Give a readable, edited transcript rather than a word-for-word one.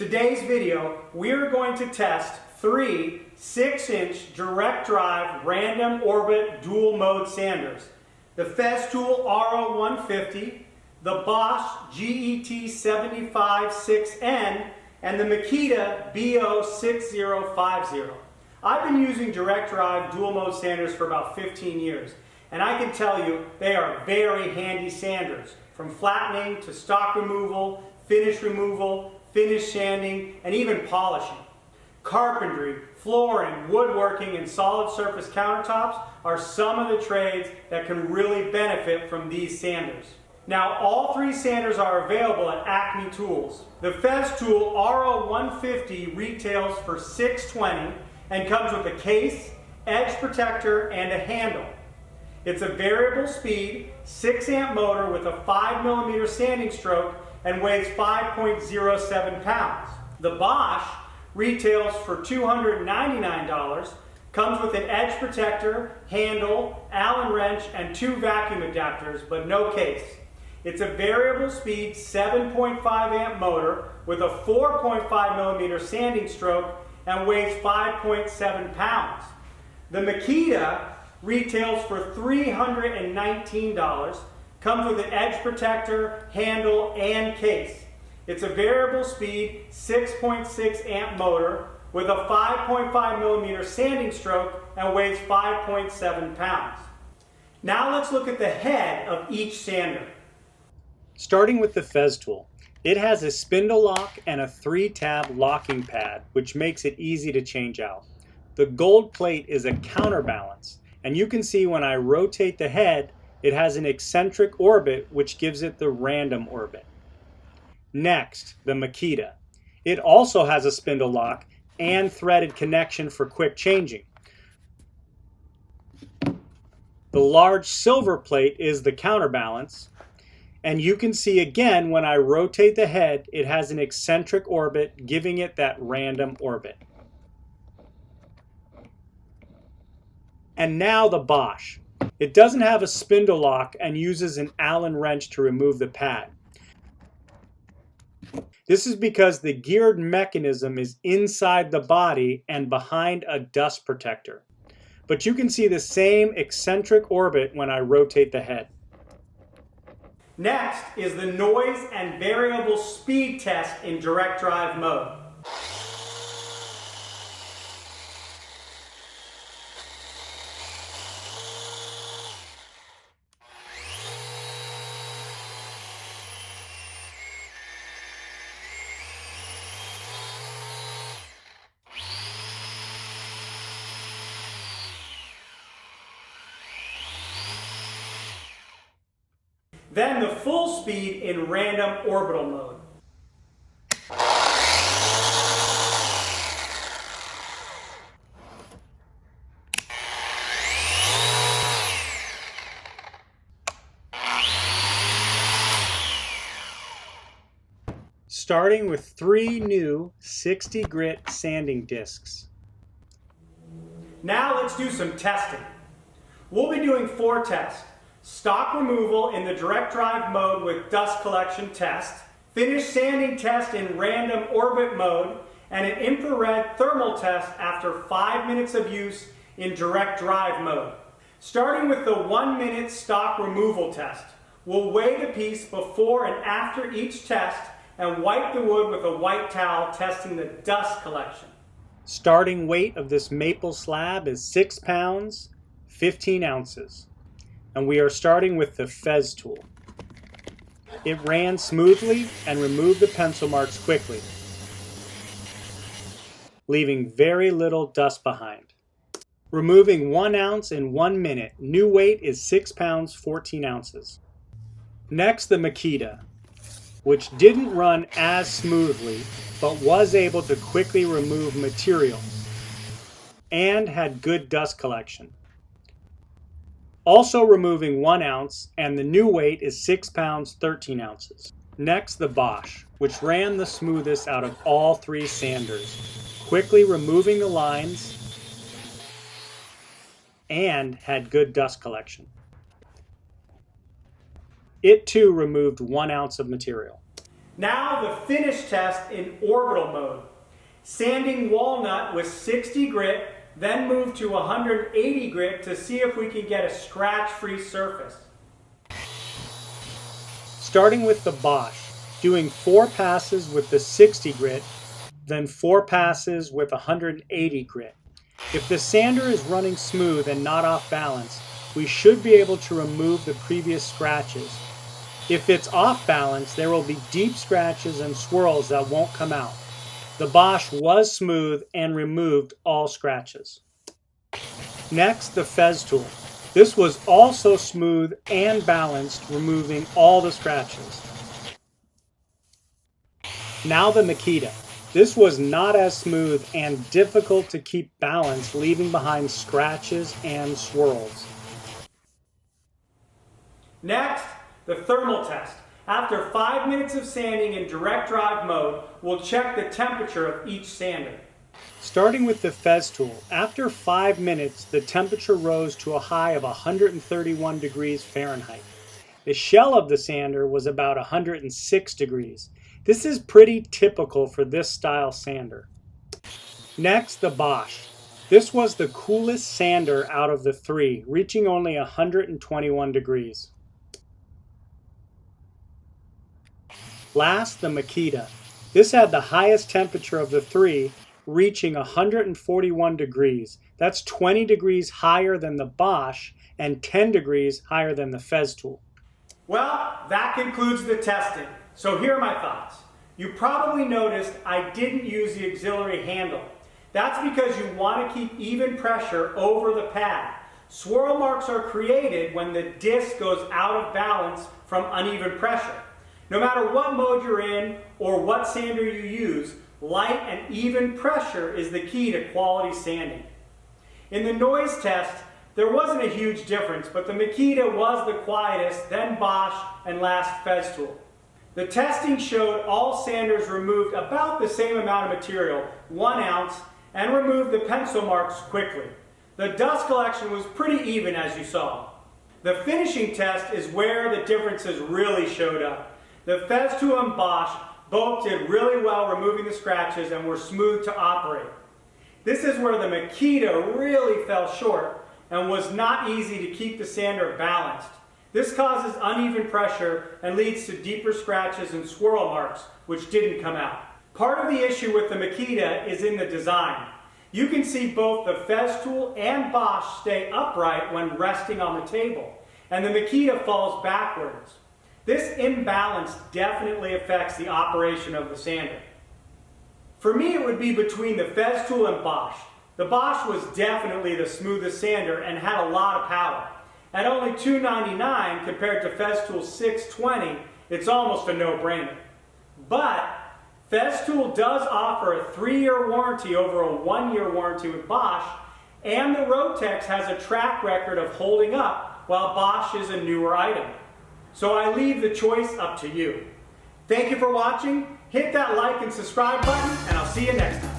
Today's video, we are going to test three 6-inch direct drive random orbit dual mode sanders. The Festool RO150, the Bosch GET75-6N, and the Makita BO6050. I've been using direct drive dual mode sanders for about 15 years, and I can tell you they are very handy sanders, from flattening to stock removal, finish sanding, and even polishing. Carpentry, flooring, woodworking, and solid surface countertops are some of the trades that can really benefit from these sanders. Now, all three sanders are available at Acme Tools. The Festool RO150 retails for $620 and comes with a case, edge protector, and a handle. It's a variable speed, 6-amp motor with a 5mm sanding stroke and weighs 5.07 pounds. The Bosch retails for $299, comes with an edge protector, handle, Allen wrench, and 2 vacuum adapters, but no case. It's a variable speed 7.5-amp motor with a 4.5mm sanding stroke and weighs 5.7 pounds. The Makita retails for $319, comes with an edge protector, handle, and case. It's a variable speed 6.6-amp motor with a 5.5mm sanding stroke and weighs 5.7 pounds. Now let's look at the head of each sander. Starting with the Festool, it has a spindle lock and a 3-tab locking pad, which makes it easy to change out. The gold plate is a counterbalance, and you can see when I rotate the head, it has an eccentric orbit, which gives it the random orbit. Next, the Makita. It also has a spindle lock and threaded connection for quick changing. The large silver plate is the counterbalance, and you can see again when I rotate the head, it has an eccentric orbit, giving it that random orbit. And now the Bosch. It doesn't have a spindle lock and uses an Allen wrench to remove the pad. This is because the geared mechanism is inside the body and behind a dust protector. But you can see the same eccentric orbit when I rotate the head. Next is the noise and variable speed test in direct drive mode. Then the full speed in random orbital mode. Starting with 3 new 60 grit sanding discs. Now let's do some testing. We'll be doing 4 tests. Stock removal in the direct drive mode with dust collection test, finish sanding test in random orbit mode, and an infrared thermal test after 5 minutes of use in direct drive mode. Starting with the 1-minute stock removal test, we'll weigh the piece before and after each test and wipe the wood with a white towel, testing the dust collection. Starting weight of this maple slab is 6 pounds, 15 ounces. And we are starting with the Festool. It ran smoothly and removed the pencil marks quickly, leaving very little dust behind. Removing 1 ounce in 1 minute. New weight is 6 pounds, 14 ounces. Next, the Makita, which didn't run as smoothly, but was able to quickly remove material and had good dust collection. Also removing 1 ounce, and the new weight is 6 pounds, 13 ounces. Next, the Bosch, which ran the smoothest out of all 3 sanders, quickly removing the lines and had good dust collection. It too removed 1 ounce of material. Now the finish test in orbital mode. Sanding walnut with 60 grit, then move to 180 grit to see if we can get a scratch-free surface. Starting with the Bosch, doing 4 passes with the 60 grit, then 4 passes with 180 grit. If the sander is running smooth and not off balance, we should be able to remove the previous scratches. If it's off balance, there will be deep scratches and swirls that won't come out. The Bosch was smooth and removed all scratches. Next, the Festool. This was also smooth and balanced, removing all the scratches. Now the Makita. This was not as smooth and difficult to keep balanced, leaving behind scratches and swirls. Next, the thermal test. After 5 minutes of sanding in direct drive mode, we'll check the temperature of each sander. Starting with the Festool, after 5 minutes, the temperature rose to a high of 131 degrees Fahrenheit. The shell of the sander was about 106 degrees. This is pretty typical for this style sander. Next, the Bosch. This was the coolest sander out of the 3, reaching only 121 degrees. Last, the Makita. This had the highest temperature of the 3, reaching 141 degrees. That's 20 degrees higher than the Bosch and 10 degrees higher than the Festool. Well, that concludes the testing. So here are my thoughts. You probably noticed I didn't use the auxiliary handle. That's because you want to keep even pressure over the pad. Swirl marks are created when the disc goes out of balance from uneven pressure. No matter what mode you're in or what sander you use, light and even pressure is the key to quality sanding. In the noise test, there wasn't a huge difference, but the Makita was the quietest, then Bosch, and last Festool. The testing showed all sanders removed about the same amount of material, 1 ounce, and removed the pencil marks quickly. The dust collection was pretty even, as you saw. The finishing test is where the differences really showed up. The Festool and Bosch both did really well removing the scratches and were smooth to operate. This is where the Makita really fell short and was not easy to keep the sander balanced. This causes uneven pressure and leads to deeper scratches and swirl marks, which didn't come out. Part of the issue with the Makita is in the design. You can see both the Festool and Bosch stay upright when resting on the table, and the Makita falls backwards. This imbalance definitely affects the operation of the sander. For me, it would be between the Festool and Bosch. The Bosch was definitely the smoothest sander and had a lot of power. At only $299 compared to Festool's $620, it's almost a no-brainer. But Festool does offer a 3-year warranty over a 1-year warranty with Bosch, and the Rotex has a track record of holding up, while Bosch is a newer item. So I leave the choice up to you. Thank you for watching. Hit that like and subscribe button, and I'll see you next time.